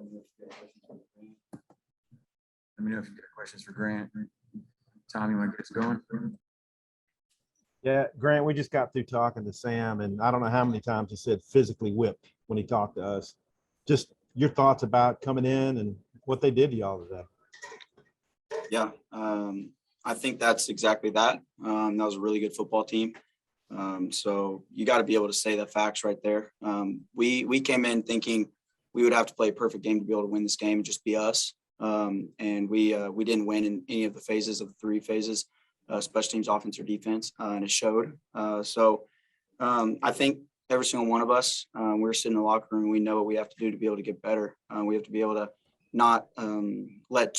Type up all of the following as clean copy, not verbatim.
Let me know if you got questions for Grant. Tom, you want to get us going? Yeah, Grant, we just got through talking to Sam, and I don't know how many times he said physically whipped when he talked to us. Just your thoughts about coming in and what they did to y'all today. Yeah, I think that's exactly that. That was a really good football team. So you got to be able to say the facts right there. We came in thinking we would have to play a perfect game to be able to win this game and just be us. And we didn't win in any of the phases of the three phases, special teams, offense, or defense, and it showed. So I think every single one of us, we're sitting in the locker room. We know what we have to do to be able to get better. We have to be able to not let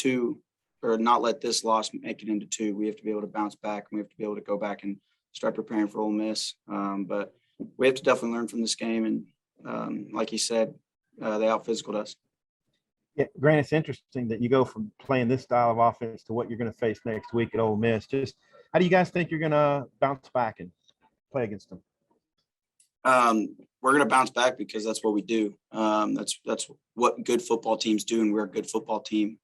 this loss make it into two. We have to be able to bounce back, and we have to be able to go back and start preparing for Ole Miss. But we have to definitely learn from this game. And like he said, they out-physicaled us. Yeah, Grant, it's interesting that you go from playing this style of offense to what you're going to face next week at Ole Miss. Just how do you guys think you're going to bounce back and play against them? We're going to bounce back because that's what we do. That's what good football teams do, and we're a good football team.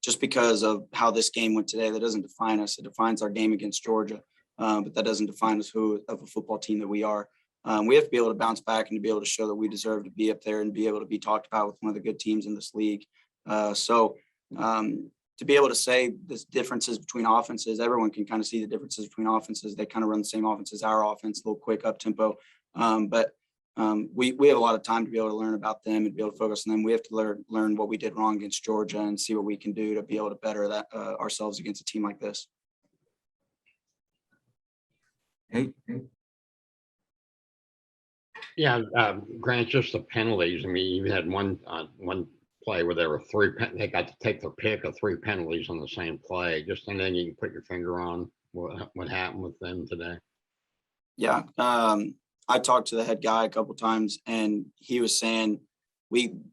Just because of how this game went today, that doesn't define us. It defines our game against Georgia, but that doesn't define us of a football team that we are. We have to be able to bounce back and to be able to show that we deserve to be up there and be able to be talked about with one of the good teams in this league. So to be able to say the differences between offenses, everyone can kind of see the differences between offenses. They kind of run the same offense as our offense, a little quick up tempo. But we have a lot of time to be able to learn about them and be able to focus on them. We have to learn what we did wrong against Georgia and see what we can do to be able to better that ourselves against a team like this. Hey. Yeah, Grant, just the penalties. I mean, you had one play where there were they got to take their pick of 3 penalties on the same play. Just anything you can put your finger on what happened with them today. Yeah, I talked to the head guy a couple of times, and he was saying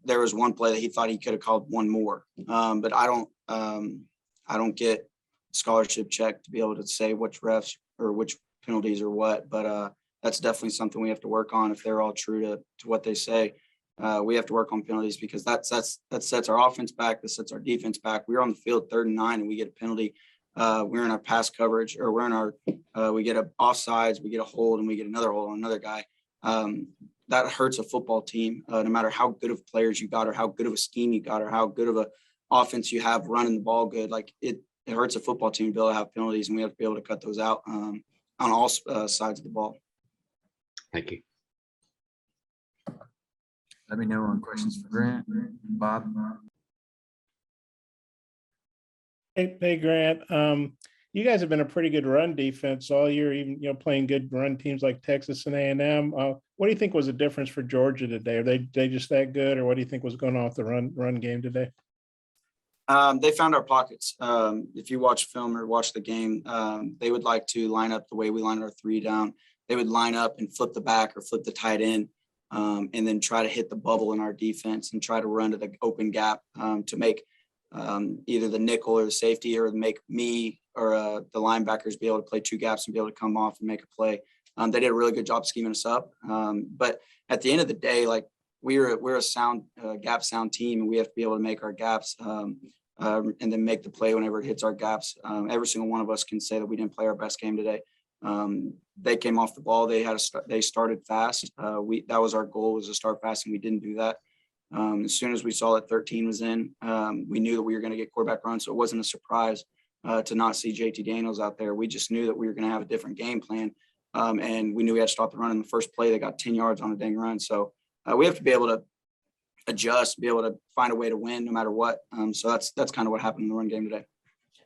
there was one play that he thought he could have called one more, but I don't get scholarship check to be able to say which refs or which penalties or what, but that's definitely something we have to work on if they're all true to what they say. We have to work on penalties because that sets our offense back, that sets our defense back. We're on the field 3rd and 9 and we get a penalty. We're in our pass coverage, or we get a offsides, we get a hold, and we get another hold on another guy. That hurts a football team, no matter how good of players you got or how good of a scheme you got or how good of a offense you have running the ball good. Like it hurts a football team to be able to have penalties, and we have to be able to cut those out on all sides of the ball. Thank you. Let me know on questions for Grant. Bob. Hey, Grant. You guys have been a pretty good run defense all year, even playing good run teams like Texas and A&M. What do you think was the difference for Georgia today? Are they just that good, or what do you think was going on with the run game today? They found our pockets. If you watch film or watch the game, they would like to line up the way we line our 3 down. They would line up and flip the back or flip the tight end, and then try to hit the bubble in our defense and try to run to the open gap to make either the nickel or the safety, or make me or the linebackers be able to play 2 gaps and be able to come off and make a play. They did a really good job scheming us up. But at the end of the day, like we're a sound gap sound team, and we have to be able to make our gaps and then make the play whenever it hits our gaps. Every single one of us can say that we didn't play our best game today. They came off the ball. They started fast. That was our goal, was to start fast, and we didn't do that. As soon as we saw that 13 was in, we knew that we were going to get quarterback run. So it wasn't a surprise to not see JT Daniels out there. We just knew that we were going to have a different game plan. And we knew we had to stop the run in the first play. They got 10 yards on a dang run. So we have to be able to adjust, be able to find a way to win no matter what. So that's kind of what happened in the run game today.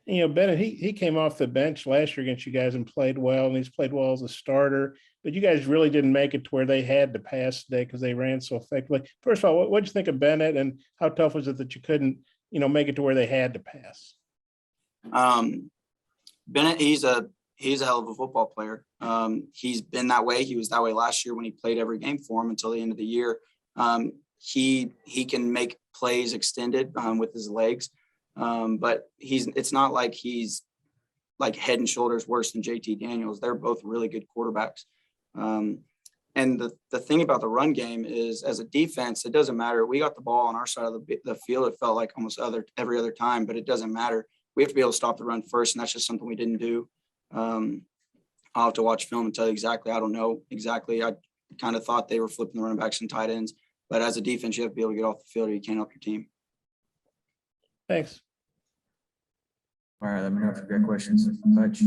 Bennett, he came off the bench last year against you guys and played well, and he's played well as a starter, but you guys really didn't make it to where they had to pass today because they ran so effectively. First of all, what'd you think of Bennett, and how tough was it that you couldn't, make it to where they had to pass? Bennett, he's a hell of a football player. He's been that way. He was that way last year when he played every game for him until the end of the year. He can make plays extended with his legs. But it's not like he's like head and shoulders worse than JT Daniels. They're both really good quarterbacks. And the thing about the run game is, as a defense, it doesn't matter. We got the ball on our side of the field. It felt like almost every other time, but it doesn't matter. We have to be able to stop the run first, and that's just something we didn't do. I'll have to watch film and tell you exactly. I don't know exactly. I kind of thought they were flipping the running backs and tight ends, but as a defense, you have to be able to get off the field or you can't help your team. Thanks. All right, let me know if you've got questions. Hutch.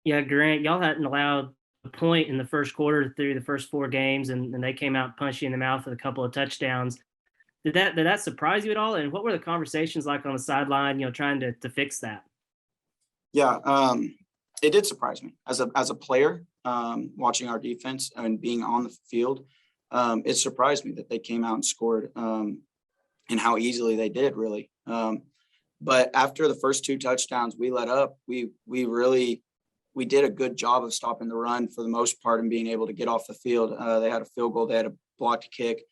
Yeah, Grant, y'all hadn't allowed a point in the first quarter through the first 4 games, and they came out and punched you in the mouth with a couple of touchdowns. Did that surprise you at all? And what were the conversations like on the sideline, trying to fix that? Yeah, it did surprise me as a player, watching our defense and being on the field. It surprised me that they came out and scored, and how easily they did, really. But after the first 2 touchdowns we let up, we did a good job of stopping the run for the most part and being able to get off the field. They had a field goal, they had a blocked kick.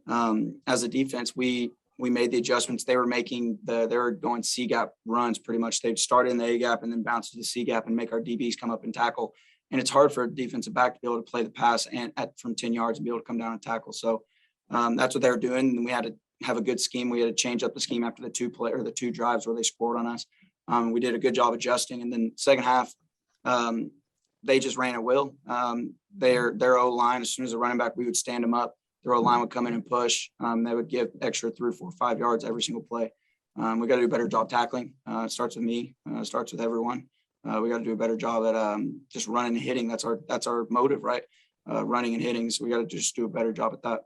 As a defense, we made the adjustments. They were going C gap runs pretty much. They'd start in the A gap and then bounce to the C gap and make our DBs come up and tackle. And it's hard for a defensive back to be able to play the pass and from 10 yards and be able to come down and tackle. So that's what they were doing. And we had to have a good scheme. We had to change up the scheme after the 2 drives where they scored on us. We did a good job adjusting. And then second half, they just ran at will. Their O-line, as soon as a running back, we would stand them up. Their O-line would come in and push. They would give extra 3, 4, 5 yards every single play. We got to do a better job tackling. It starts with me. It starts with everyone. We got to do a better job at just running and hitting. That's our motive, right? Running and hitting. So we got to just do a better job at that.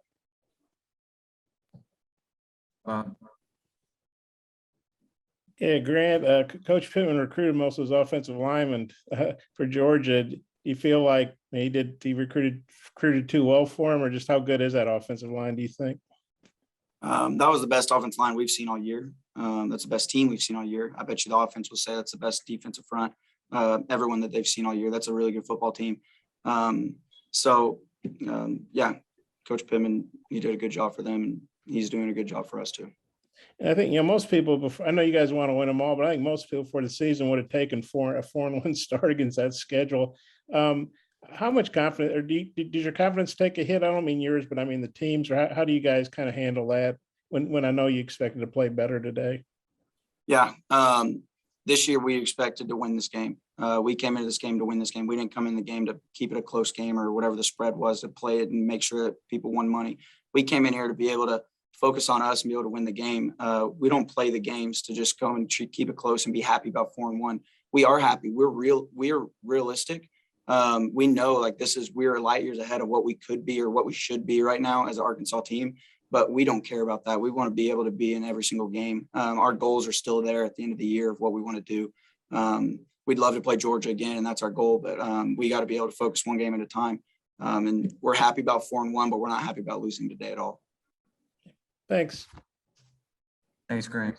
Yeah, Grant, Coach Pittman recruited most of his offensive linemen for Georgia. Do you feel like he recruited too well for him, or just how good is that offensive line, do you think? That was the best offensive line we've seen all year. That's the best team we've seen all year. I bet you the offense will say that's the best defensive front, everyone that they've seen all year. That's a really good football team. Yeah, Coach Pittman, he did a good job for them, and he's doing a good job for us too. And I think, most people, I know you guys want to win them all, but I think most people for the season would have taken a 4-1 start against that schedule. How much confidence, or did your confidence take a hit? I don't mean yours, but I mean the teams, or how do you guys kind of handle that when I know you expected to play better today? Yeah. This year we expected to win this game. We came into this game to win this game. We didn't come in the game to keep it a close game or whatever the spread was, to play it and make sure that people won money. We came in here to be able to focus on us and be able to win the game. We don't play the games to just go and keep it close and be happy about 4-1. We are happy. We're realistic. We know we're light years ahead of what we could be or what we should be right now as an Arkansas team, but we don't care about that. We want to be able to be in every single game. Our goals are still there at the end of the year of what we want to do. We'd love to play Georgia again, and that's our goal, but we got to be able to focus one game at a time. And we're happy about 4-1, but we're not happy about losing today at all. Thanks. Thanks, Grant.